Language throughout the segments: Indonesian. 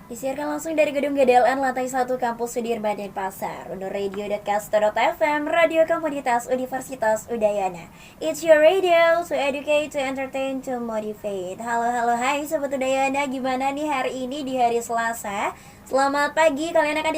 Disiarkan langsung dari Gedung GDLN Lantai 1 Kampus Sudirman Denpasar untuk radio.cast.fm, radio komunitas Universitas Udayana. It's your radio to educate, to entertain, to motivate. Halo, hai Sobat Udayana, gimana nih hari ini di hari Selasa? Selamat pagi, kalian akan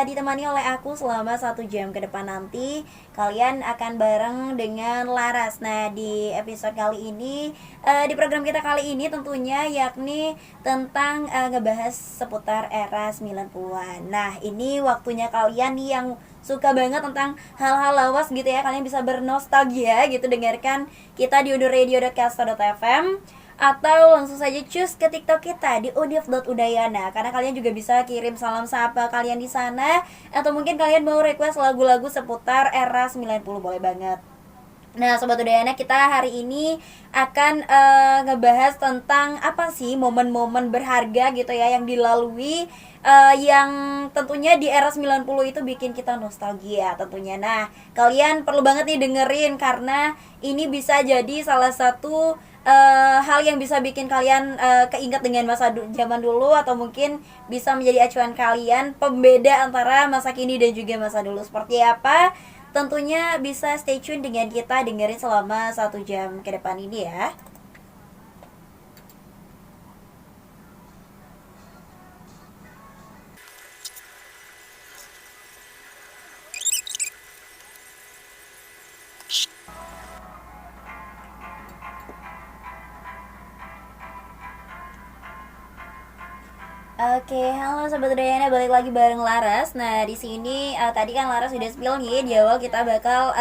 ditemani oleh aku selama 1 jam ke depan nanti. Kalian akan bareng dengan Laras. Nah, di episode kali ini, di program kita kali ini tentunya yakni tentang ngebahas seputar era 90-an. Nah, ini waktunya kalian nih yang suka banget tentang hal-hal lawas gitu ya. Kalian bisa bernostalgia gitu dengarkan kita di uniradio.cast.fm atau langsung saja cus ke TikTok kita di univ.udayana karena kalian juga bisa kirim salam sapa kalian di sana atau mungkin kalian mau request lagu-lagu seputar era 90 boleh banget. Nah, Sobat Udayana, kita hari ini akan ngebahas tentang apa sih momen-momen berharga gitu ya yang dilalui yang tentunya di era 90 itu bikin kita nostalgia tentunya. Nah, kalian perlu banget nih dengerin karena ini bisa jadi salah satu hal yang bisa bikin kalian keinget dengan zaman dulu atau mungkin bisa menjadi acuan kalian pembeda antara masa kini dan juga masa dulu seperti apa. Tentunya bisa stay tune dengan kita dengerin selama 1 jam ke depan ini ya. Oke, halo Sobat Udayana, balik lagi bareng Laras. Nah, di sini tadi kan Laras sudah spill nih di awal kita bakal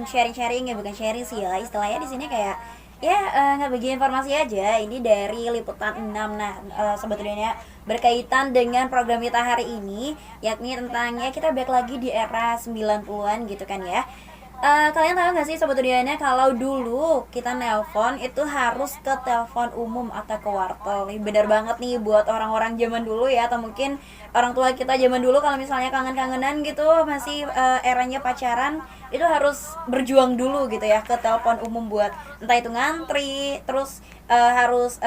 sharing-sharing ya, bukan sharing sih ya. Istilahnya di sini kayak ya nggak bagi informasi aja. Ini dari Liputan 6. Nah, Sobat Udayana berkaitan dengan program kita hari ini yakni tentang ya kita balik lagi di era 90-an gitu kan ya. Kalian tahu nggak sih Sobat Udayana kalau dulu kita nelpon itu harus ke telepon umum atau ke wartel. Nih bener banget nih buat orang-orang zaman dulu ya atau mungkin orang tua kita zaman dulu kalau misalnya kangen-kangenan gitu masih eranya pacaran itu harus berjuang dulu gitu ya ke telepon umum buat entah itu ngantri terus harus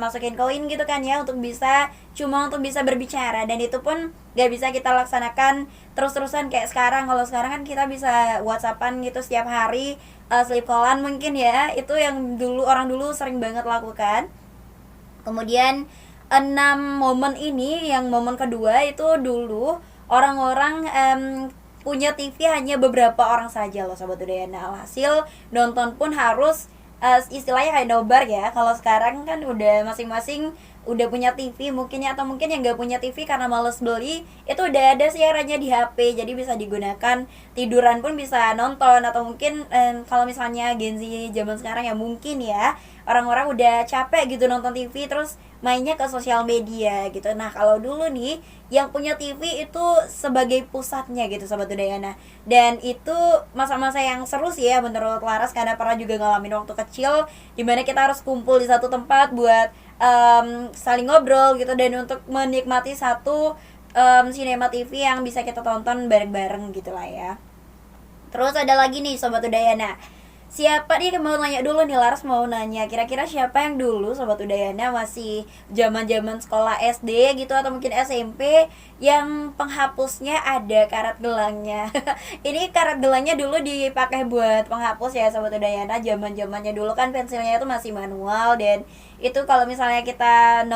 masukin koin gitu kan ya untuk bisa berbicara dan itu pun gak bisa kita laksanakan terus-terusan kayak sekarang. Kalau sekarang kan kita bisa whatsappan gitu setiap hari, sleep callan mungkin ya, itu yang dulu orang dulu sering banget lakukan. Kemudian 6 momen ini, yang momen kedua itu dulu orang-orang punya TV hanya beberapa orang saja loh Sobat Udayana. Alhasil nonton pun harus istilahnya kayak nobar ya. Kalau sekarang kan udah masing-masing udah punya TV mungkin ya, atau mungkin yang nggak punya TV karena males beli itu udah ada siarannya di HP jadi bisa digunakan tiduran pun bisa nonton. Atau mungkin kalau misalnya Gen Z zaman sekarang ya mungkin ya orang-orang udah capek gitu nonton TV terus mainnya ke sosial media gitu. Nah, kalau dulu nih yang punya TV itu sebagai pusatnya gitu Sobat Udayana. Dan itu masa-masa yang seru sih ya menurut Laras karena pernah juga ngalamin waktu kecil dimana kita harus kumpul di satu tempat buat saling ngobrol gitu dan untuk menikmati satu sinema TV yang bisa kita tonton bareng-bareng gitu lah ya. Terus ada lagi nih Sobat Udayana, siapa nih mau nanya dulu nih Lars, mau nanya kira-kira siapa yang dulu Sobat Udayana masih zaman-zaman sekolah SD gitu atau mungkin SMP yang penghapusnya ada karet gelangnya. Ini karet gelangnya dulu dipakai buat penghapus ya Sobat Udayana. Zaman-zamannya dulu kan pensilnya itu masih manual dan itu kalau misalnya kita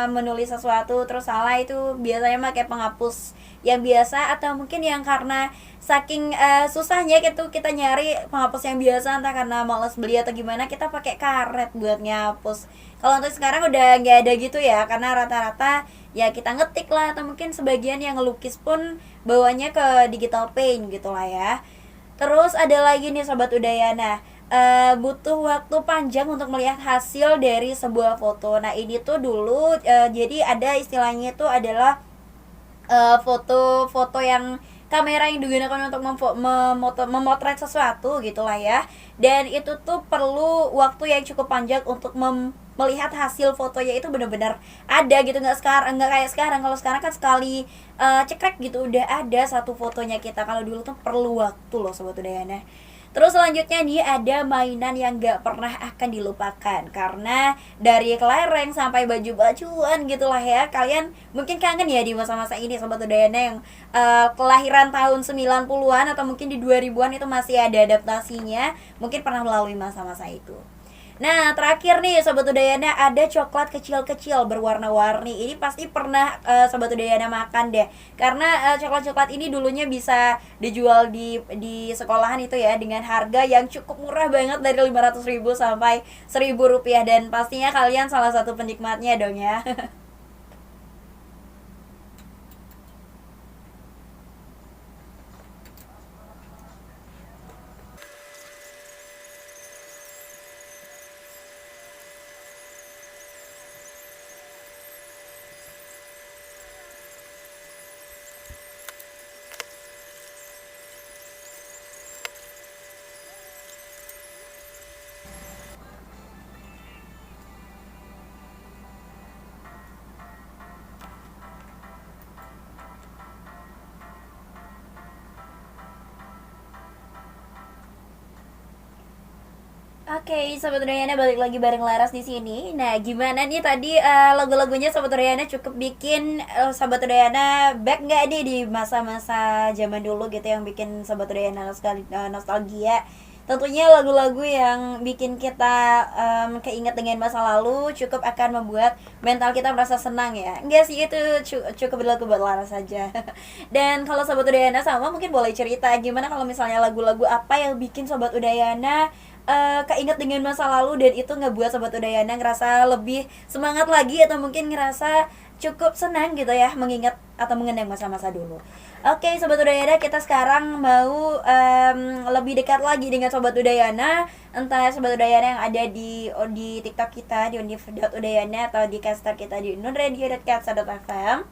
menulis sesuatu terus salah itu biasanya pakai penghapus yang biasa atau mungkin yang karena saking susahnya gitu kita nyari penghapus yang biasa entah karena malas beli atau gimana kita pakai karet buat ngapus. Kalau untuk sekarang udah nggak ada gitu ya karena rata-rata ya kita ngetik lah atau mungkin sebagian yang ngelukis pun bawanya ke digital paint gitu lah ya. Terus ada lagi nih Sobat Udayana, butuh waktu panjang untuk melihat hasil dari sebuah foto. Nah ini tuh dulu jadi ada istilahnya itu adalah foto-foto yang kamera yang digunakan untuk memotret sesuatu gitulah ya. Dan itu tuh perlu waktu yang cukup panjang untuk melihat hasil fotonya itu benar-benar ada gitu, nggak kayak sekarang. Kalau sekarang kan sekali cekrek gitu udah ada satu fotonya kita. Kalau dulu tuh perlu waktu loh Sobat Udayana. Terus selanjutnya nih ada mainan yang gak pernah akan dilupakan, karena dari kelereng sampai baju-bajuan gitulah ya. Kalian mungkin kangen ya di masa-masa ini Sobat Udayana yang kelahiran tahun 90-an atau mungkin di 2000-an itu masih ada adaptasinya, mungkin pernah melalui masa-masa itu. Nah, terakhir nih Sobat Udayana, ada coklat kecil-kecil berwarna-warni. Ini pasti pernah Sobat Udayana makan deh. Karena coklat-coklat ini dulunya bisa dijual di sekolahan itu ya dengan harga yang cukup murah banget dari 500.000 sampai 1.000 rupiah, dan pastinya kalian salah satu penikmatnya dong ya. Oke, Sobat Udayana, balik lagi bareng Laras di sini. Nah, gimana nih tadi lagu-lagunya Sobat Udayana cukup bikin Sobat Udayana back nggak nih di masa-masa zaman dulu gitu yang bikin Sobat Udayana nostalgia. Tentunya lagu-lagu yang bikin kita keinget dengan masa lalu cukup akan membuat mental kita merasa senang ya. Enggak sih, itu cukup berlaku buat Laras saja. Dan kalau Sobat Udayana sama mungkin boleh cerita gimana kalau misalnya lagu-lagu apa yang bikin Sobat Udayana keinget dengan masa lalu dan itu ngebuat Sobat Udayana ngerasa lebih semangat lagi atau mungkin ngerasa cukup senang gitu ya mengingat atau mengenang masa-masa dulu. Oke Sobat Udayana, kita sekarang mau lebih dekat lagi dengan Sobat Udayana. Entah Sobat Udayana yang ada di TikTok kita di univ.udayana atau di caster kita di unradio.katsa.fm.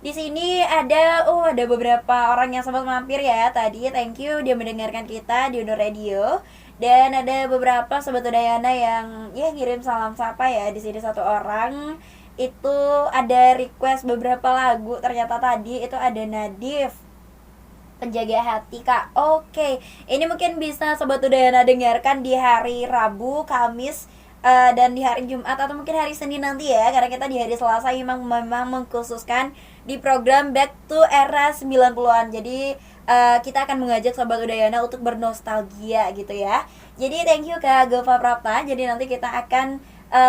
Di sini ada beberapa orang yang sempat mampir ya tadi. Thank you dia mendengarkan kita di Unur Radio. Dan ada beberapa Sobat Udayana yang ya ngirim salam sapa ya. Di sini satu orang itu ada request beberapa lagu. Ternyata tadi itu ada Nadif, Penjaga Hati Kak. Oke, ini mungkin bisa Sobat Udayana dengarkan di hari Rabu, Kamis, dan di hari Jumat atau mungkin hari Senin nanti ya. Karena kita di hari Selasa memang mengkhususkan di program Back to Era 90-an. Jadi kita akan mengajak Sobat Udayana untuk bernostalgia gitu ya. Jadi thank you Kak Gova Prapta. Jadi nanti kita akan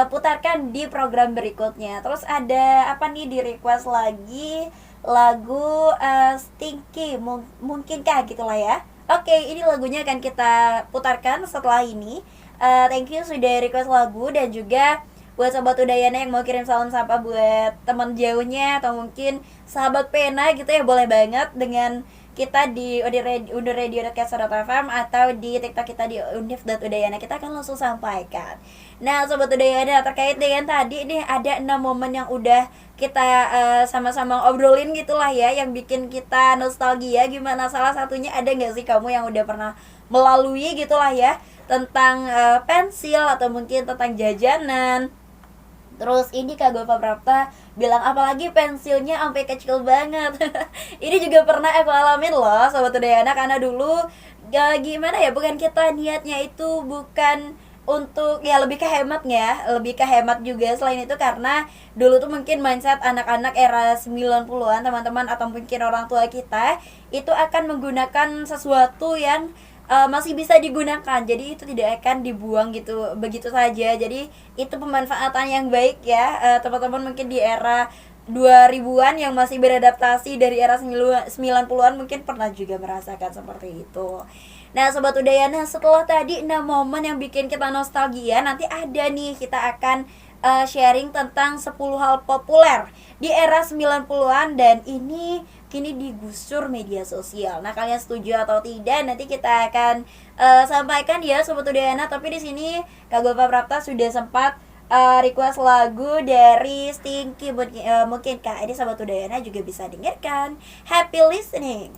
putarkan di program berikutnya. Terus ada apa nih di request lagi? Lagu Stinky mungkinkah gitulah ya. Oke, ini lagunya akan kita putarkan setelah ini. Thank you sudah request lagu, dan juga buat Sobat Udayana yang mau kirim salam sapa buat teman jauhnya atau mungkin sahabat pena gitu ya, boleh banget dengan kita di uniradio.katsa.fm atau di TikTok kita di univ.udayana. Kita akan langsung sampaikan. Nah Sobat Udayana, terkait dengan tadi nih ada 6 momen yang udah kita sama-sama obrolin gitulah ya, yang bikin kita nostalgia. Gimana, salah satunya ada gak sih kamu yang udah pernah melalui gitulah ya, tentang pensil atau mungkin tentang jajanan. Terus ini Kak Gova Prapta bilang apalagi pensilnya sampai kecil banget. Ini juga pernah aku alamin loh Sobat Udayana, karena dulu gimana ya, bukan kita niatnya itu bukan untuk ya lebih kehemat ya, lebih kehemat juga. Selain itu karena dulu tuh mungkin mindset anak-anak era 90-an teman-teman atau mungkin orang tua kita itu akan menggunakan sesuatu yang masih bisa digunakan, jadi itu tidak akan dibuang gitu begitu saja. Jadi itu pemanfaatan yang baik ya, teman-teman mungkin di era 2000-an yang masih beradaptasi dari era 90-an mungkin pernah juga merasakan seperti itu. Nah Sobat Udayana, setelah tadi 6 momen yang bikin kita nostalgia, nanti ada nih kita akan sharing tentang 10 hal populer di era 90-an dan ini kini digusur media sosial. Nah, kalian setuju atau tidak? Nanti kita akan sampaikan ya Sobat Udayana. Tapi di sini Kak Gova Prapta sudah sempat request lagu dari Stinky. Mungkin Kak ini Sobat Udayana juga bisa dengarkan. Happy listening.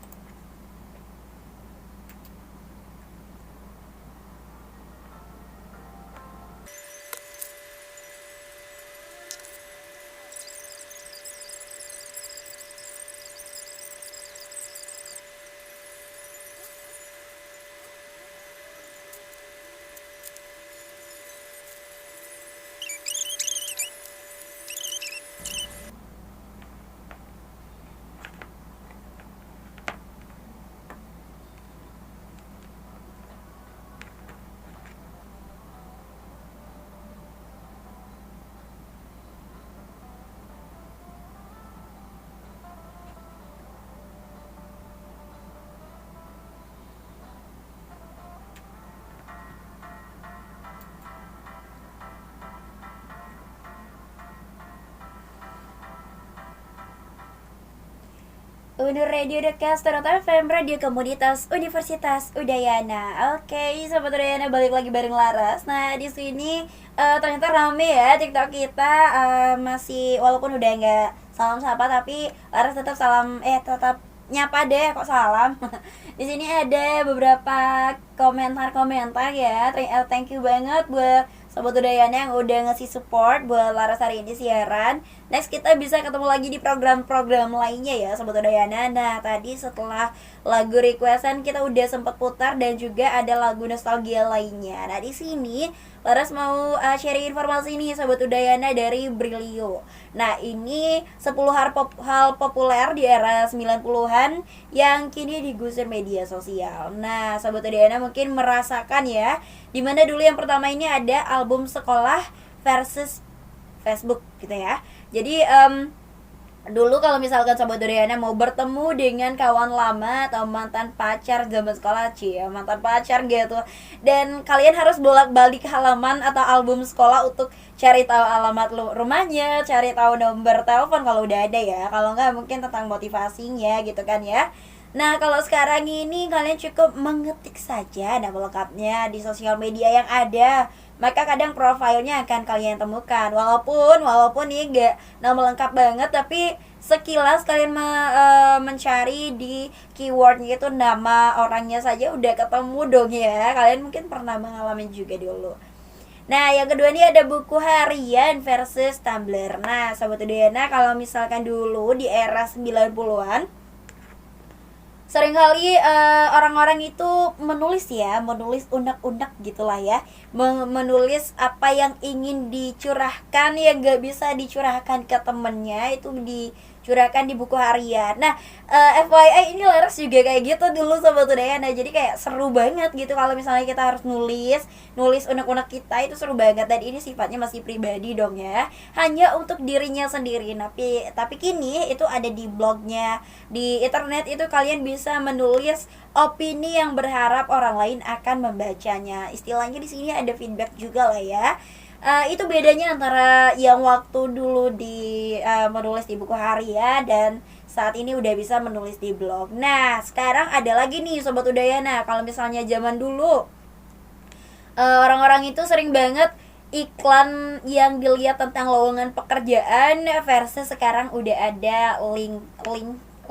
Undur Radio Podcast FM, radio komunitas Universitas Udayana. Oke, Sobat Udayana, balik lagi bareng Laras. Nah, di sini ternyata rame ya TikTok kita, masih walaupun udah nggak salam sapa, tapi Laras tetap tetap nyapa deh, kok salam. Di sini ada beberapa komentar-komentar ya. Thank you banget buat Sobat Udayana yang udah ngasih support buat Laras hari ini siaran. Next kita bisa ketemu lagi di program-program lainnya ya Sobat Udayana. Nah, tadi setelah lagu requestan kita udah sempat putar dan juga ada lagu nostalgia lainnya. Nah, di sini Laras mau sharing informasi nih Sobat Udayana dari Brilio. Nah, ini 10 hal populer di era 90-an yang kini digusur media sosial. Nah, Sobat Udayana mungkin merasakan ya, dimana dulu yang pertama ini ada album sekolah versus Facebook gitu ya. Jadi dulu kalau misalkan Sobat Udayana mau bertemu dengan kawan lama atau mantan pacar zaman sekolah, mantan pacar gitu, dan kalian harus bolak-balik halaman atau album sekolah untuk cari tahu alamat rumahnya, cari tahu nomor telepon kalau udah ada ya, kalau nggak mungkin tentang motivasinya gitu kan ya. Nah, kalau sekarang ini kalian cukup mengetik saja nama lengkapnya di sosial media yang ada, maka kadang profilnya akan kalian temukan. Walaupun ini gak nama lengkap banget, tapi sekilas kalian mencari di keywordnya itu nama orangnya saja udah ketemu dong ya. Kalian mungkin pernah mengalami juga dulu. Nah, yang kedua ini ada buku harian versus Tumblr. Nah, Sobat Udayana, kalau misalkan dulu di era 90-an seringkali orang-orang itu menulis unek-unek gitulah ya, menulis apa yang ingin dicurahkan yang gak bisa dicurahkan ke temennya, itu dicurahkan di buku harian. Nah, FYI ini Laras juga kayak gitu dulu Sobat Udayana. Jadi kayak seru banget gitu kalau misalnya kita harus nulis unek-unek kita, itu seru banget. Dan ini sifatnya masih pribadi dong ya, hanya untuk dirinya sendiri. Tapi kini itu ada di blognya, di internet itu kalian bisa menulis opini yang berharap orang lain akan membacanya. Istilahnya di sini ada feedback juga lah ya. Itu bedanya antara yang waktu dulu menulis di buku harian dan saat ini udah bisa menulis di blog. Nah, sekarang ada lagi nih Sobat Udayana, kalau misalnya zaman dulu orang-orang itu sering banget iklan yang dilihat tentang lowongan pekerjaan versus sekarang udah ada link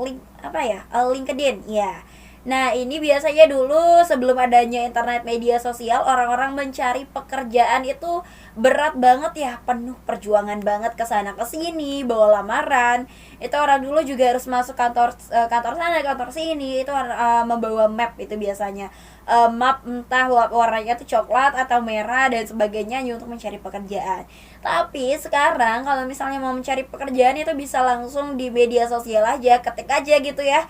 LinkedIn ya. Nah, ini biasanya dulu sebelum adanya internet media sosial, orang-orang mencari pekerjaan itu berat banget ya, penuh perjuangan banget kesana kesini, bawa lamaran. Itu orang dulu juga harus masuk kantor sana, kantor sini, itu membawa map itu biasanya. Map entah warnanya itu coklat atau merah dan sebagainya untuk mencari pekerjaan. Tapi sekarang kalau misalnya mau mencari pekerjaan itu bisa langsung di media sosial aja, ketik aja gitu ya,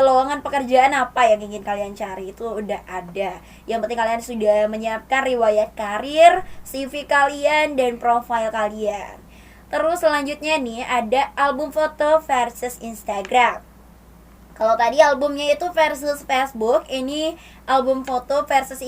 lowongan pekerjaan apa yang ingin kalian cari, itu udah ada. Yang penting kalian sudah menyiapkan riwayat karir, CV kalian, dan profil kalian. Terus selanjutnya nih ada album foto versus Instagram. Kalau tadi albumnya itu versus Facebook, ini album foto versus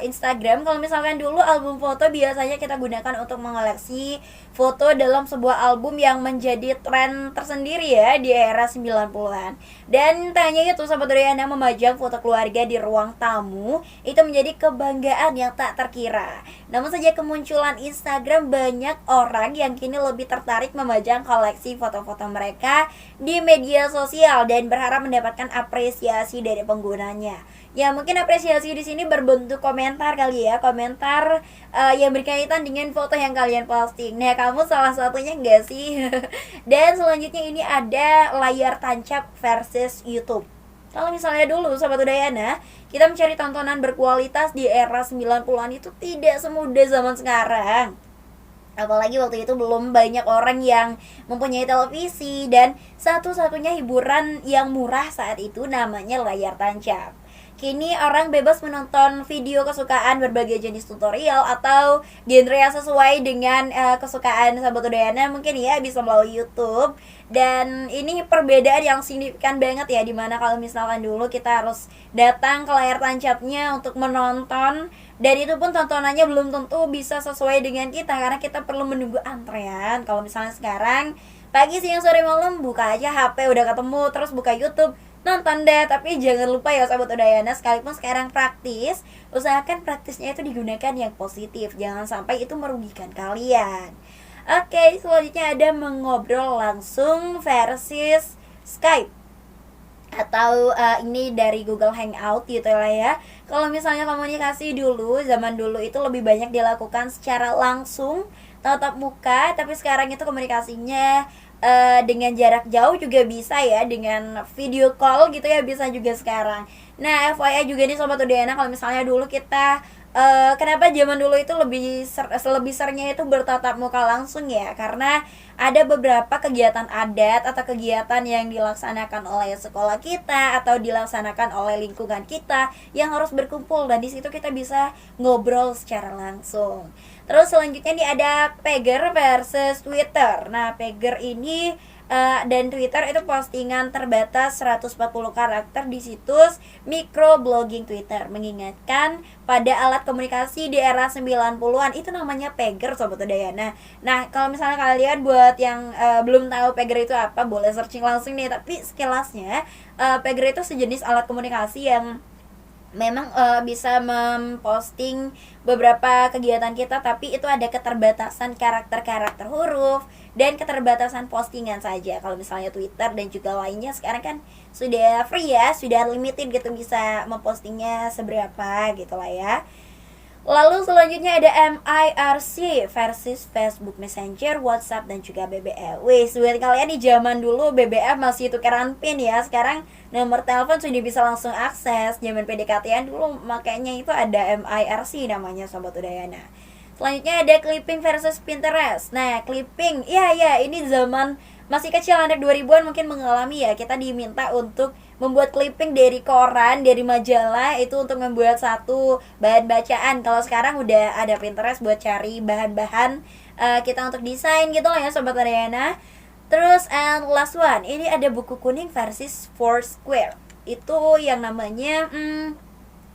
Instagram. Kalau misalkan dulu album foto biasanya kita gunakan untuk mengoleksi foto dalam sebuah album yang menjadi tren tersendiri ya di era 90-an. Dan tanya itu Sobat Udayana, memajang foto keluarga di ruang tamu itu menjadi kebanggaan yang tak terkira. Namun sejak kemunculan Instagram, banyak orang yang kini lebih tertarik memajang koleksi foto-foto mereka di media sosial dan berharap mendapatkan apresiasi dari penggunanya. Ya, mungkin apresiasi di sini berbentuk komentar kali ya, komentar yang berkaitan dengan foto yang kalian posting. Nah, kamu salah satunya enggak sih? Dan selanjutnya ini ada layar tancap versus YouTube. Kalau misalnya dulu Sobat Udayana, kita mencari tontonan berkualitas di era 90-an itu tidak semudah zaman sekarang. Apalagi waktu itu belum banyak orang yang mempunyai televisi, dan satu-satunya hiburan yang murah saat itu namanya layar tancap. Kini orang bebas menonton video kesukaan berbagai jenis tutorial atau genre yang sesuai dengan kesukaan Sobat Udayana mungkin ya, bisa melalui YouTube. Dan ini perbedaan yang signifikan banget ya, dimana kalau misalkan dulu kita harus datang ke layar tancapnya untuk menonton, dan itu pun tontonannya belum tentu bisa sesuai dengan kita karena kita perlu menunggu antrean. Kalau misalnya sekarang Pagi, siang, sore, malam buka aja HP, udah ketemu, terus buka YouTube, nonton deh. Tapi jangan lupa ya sahabat Udayana, sekalipun sekarang praktis, usahakan praktisnya itu digunakan yang positif, jangan sampai itu merugikan kalian. Oke, selanjutnya ada mengobrol langsung versus Skype atau ini dari Google Hangout gitu lah ya. Kalau misalnya komunikasi dulu, zaman dulu itu lebih banyak dilakukan secara langsung, tatap muka, tapi sekarang itu komunikasinya dengan jarak jauh juga bisa ya, dengan video call gitu ya, bisa juga sekarang. Nah, FYI juga nih Sobat Udayana, kalau misalnya dulu kita kenapa zaman dulu itu lebih seringnya itu bertatap muka langsung ya, karena ada beberapa kegiatan adat atau kegiatan yang dilaksanakan oleh sekolah kita atau dilaksanakan oleh lingkungan kita yang harus berkumpul, dan di situ kita bisa ngobrol secara langsung. Terus selanjutnya nih ada Pager versus Twitter. Nah, Pager ini dan Twitter itu postingan terbatas 140 karakter di situs microblogging Twitter, mengingatkan pada alat komunikasi di era 90-an. Itu namanya Pager Sobat Udayana. Nah, kalau misalnya kalian buat yang belum tahu Pager itu apa, boleh searching langsung nih. Tapi sekilasnya Pager itu sejenis alat komunikasi yang memang bisa memposting beberapa kegiatan kita, tapi itu ada keterbatasan karakter huruf dan keterbatasan postingan saja. Kalau misalnya Twitter dan juga lainnya sekarang kan sudah free ya, sudah limited gitu, bisa mempostingnya seberapa gitu lah ya. Lalu selanjutnya ada MIRC versus Facebook Messenger, WhatsApp, dan juga BBM. Wih, buat kalian di zaman dulu BBM masih tukeran pin ya. Sekarang nomor telepon sudah bisa langsung akses. Zaman PDKT-an dulu makanya itu ada MIRC namanya Sobat Udayana. Selanjutnya ada clipping versus Pinterest. Nah, clipping, iya ini zaman masih kecil, anak 2000-an mungkin mengalami ya. Kita diminta untuk membuat clipping dari koran, dari majalah, itu untuk membuat satu bahan bacaan. Kalau sekarang udah ada Pinterest buat cari bahan-bahan kita untuk desain gitu lah ya Sobat Ariana. Terus and last one, ini ada buku kuning versus Foursquare. Itu yang namanya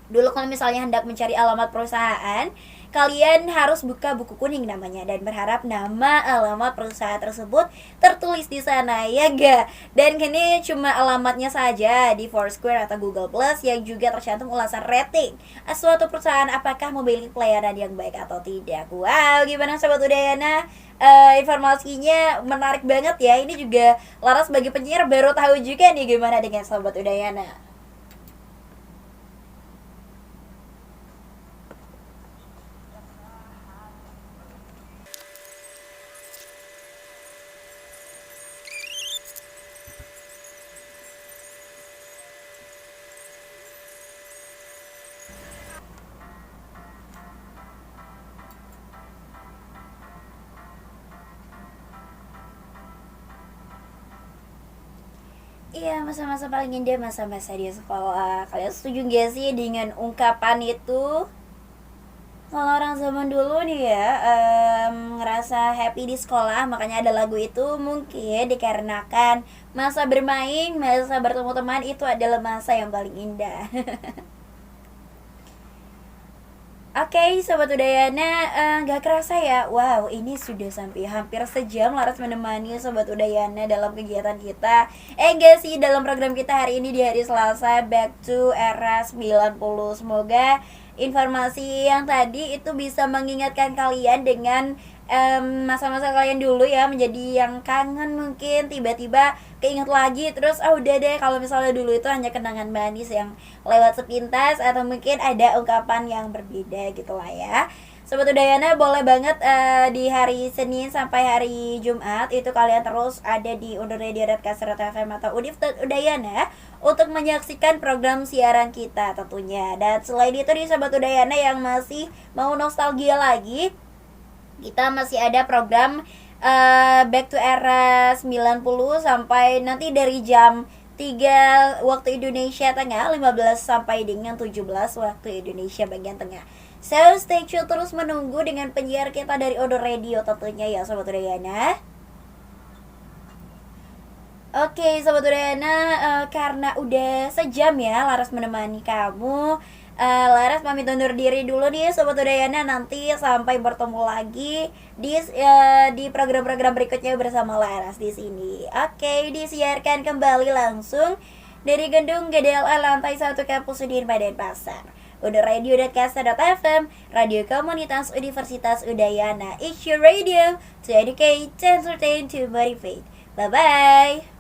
dulu kalau misalnya hendak mencari alamat perusahaan, kalian harus buka buku kuning namanya dan berharap nama alamat perusahaan tersebut tertulis di sana, ya ga? Dan kini cuma alamatnya saja di Foursquare atau Google Plus yang juga tercantum ulasan rating suatu perusahaan apakah memiliki pelayanan yang baik atau tidak. Wow, gimana Sobat Udayana? Informasinya menarik banget ya. Ini juga Laras sebagai penyiar baru tahu juga nih, gimana dengan Sobat Udayana? Iya, masa-masa paling indah masa-masa di sekolah. Kalian setuju gak sih dengan ungkapan itu? Kalau orang zaman dulu nih ya, ngerasa happy di sekolah, makanya ada lagu itu, mungkin dikarenakan masa bermain, masa bertemu teman itu adalah masa yang paling indah. Oke, Sobat Udayana, gak kerasa ya. Wow, ini sudah sampai hampir sejam Laras menemani Sobat Udayana dalam kegiatan kita. Enggak sih, dalam program kita hari ini di hari Selasa, Back to Era 90. Semoga informasi yang tadi itu bisa mengingatkan kalian dengan masa-masa kalian dulu ya, menjadi yang kangen, mungkin tiba-tiba keinget lagi, terus udah deh, kalau misalnya dulu itu hanya kenangan manis yang lewat sepintas, atau mungkin ada ungkapan yang berbeda gitu lah ya. Sobat Udayana, boleh banget di hari Senin sampai hari Jumat itu kalian terus ada di unduredio.kasrat.fm atau Udayana untuk menyaksikan program siaran kita tentunya. Dan selain itu di Sobat Udayana yang masih mau nostalgia lagi, kita masih ada program Back to Era 90 sampai nanti dari jam 3 waktu Indonesia Tengah, 15 sampai dengan 17 waktu Indonesia bagian tengah. So stay tune, terus menunggu dengan penyiar kita dari Odo Radio tentunya ya Sobat Udayana. Oke Sobat Udayana, karena udah sejam ya Laras menemani kamu, Laras pamit undur diri dulu nih Sobat Udayana. Nanti sampai bertemu lagi di program-program berikutnya bersama Laras di sini. Oke, disiarkan kembali langsung dari gedung GDLA lantai 1 Kampus Sudirman Denpasar. Udah radio.kasa.fm, radio komunitas Universitas Udayana. It's your radio to educate, to entertain, to motivate. Bye-bye.